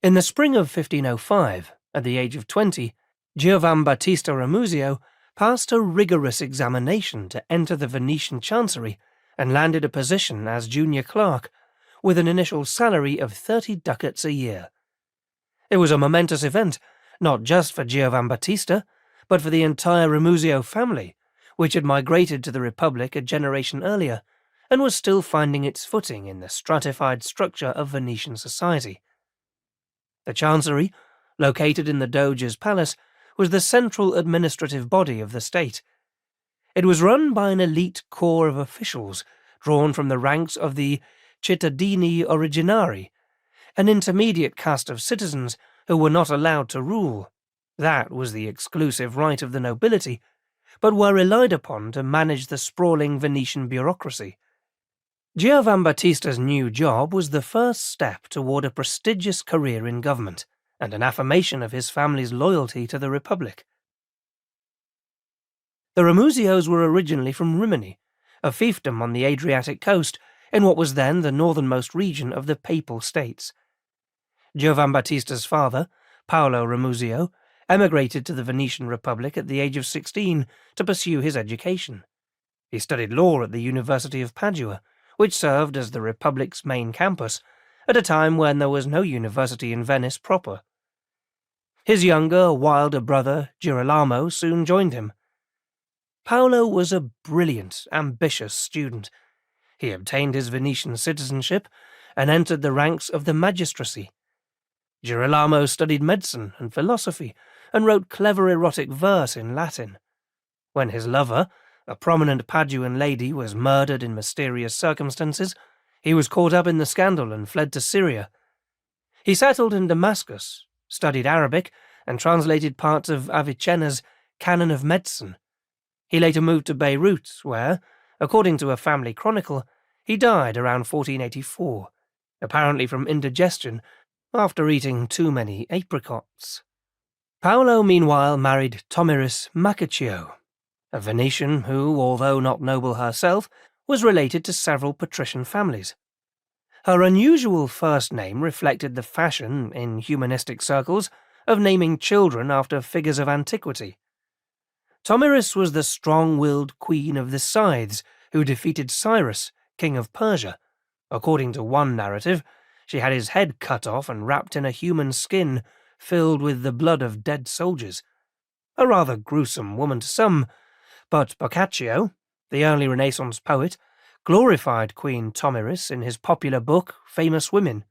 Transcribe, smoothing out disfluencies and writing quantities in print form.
In the spring of 1505, at the age of 20, Giovambattista Ramusio passed a rigorous examination to enter the Venetian chancery and landed a position as junior clerk, with an initial salary of 30 ducats a year. It was a momentous event, not just for Giovambattista, but for the entire Ramusio family, which had migrated to the Republic a generation earlier, and was still finding its footing in the stratified structure of Venetian society. The chancery, located in the Doge's palace, was the central administrative body of the state. It was run by an elite corps of officials drawn from the ranks of the cittadini originari, an intermediate caste of citizens who were not allowed to rule. That was the exclusive right of the nobility, but were relied upon to manage the sprawling Venetian bureaucracy. Giovambattista's new job was the first step toward a prestigious career in government, and an affirmation of his family's loyalty to the Republic. The Ramusios were originally from Rimini, a fiefdom on the Adriatic coast, in what was then the northernmost region of the Papal States. Giovambattista's father, Paolo Ramusio, emigrated to the Venetian Republic at the age of 16 to pursue his education. He studied law at the University of Padua, which served as the Republic's main campus, at a time when there was no university in Venice proper. His younger, wilder brother, Girolamo, soon joined him. Paolo was a brilliant, ambitious student. He obtained his Venetian citizenship and entered the ranks of the magistracy. Girolamo studied medicine and philosophy and wrote clever erotic verse in Latin. When his lover, a prominent Paduan lady, was murdered in mysterious circumstances, he was caught up in the scandal and fled to Syria. He settled in Damascus, studied Arabic, and translated parts of Avicenna's Canon of Medicine. He later moved to Beirut, where, according to a family chronicle, he died around 1484, apparently from indigestion after eating too many apricots. Paolo meanwhile married Tomiris Macaccio, a Venetian who, although not noble herself, was related to several patrician families. Her unusual first name reflected the fashion, in humanistic circles, of naming children after figures of antiquity. Tomiris was the strong-willed queen of the Scythes who defeated Cyrus, king of Persia. According to one narrative, she had his head cut off and wrapped in a human skin filled with the blood of dead soldiers. A rather gruesome woman to some, but Boccaccio, the early Renaissance poet, glorified Queen Tomiris in his popular book Famous Women.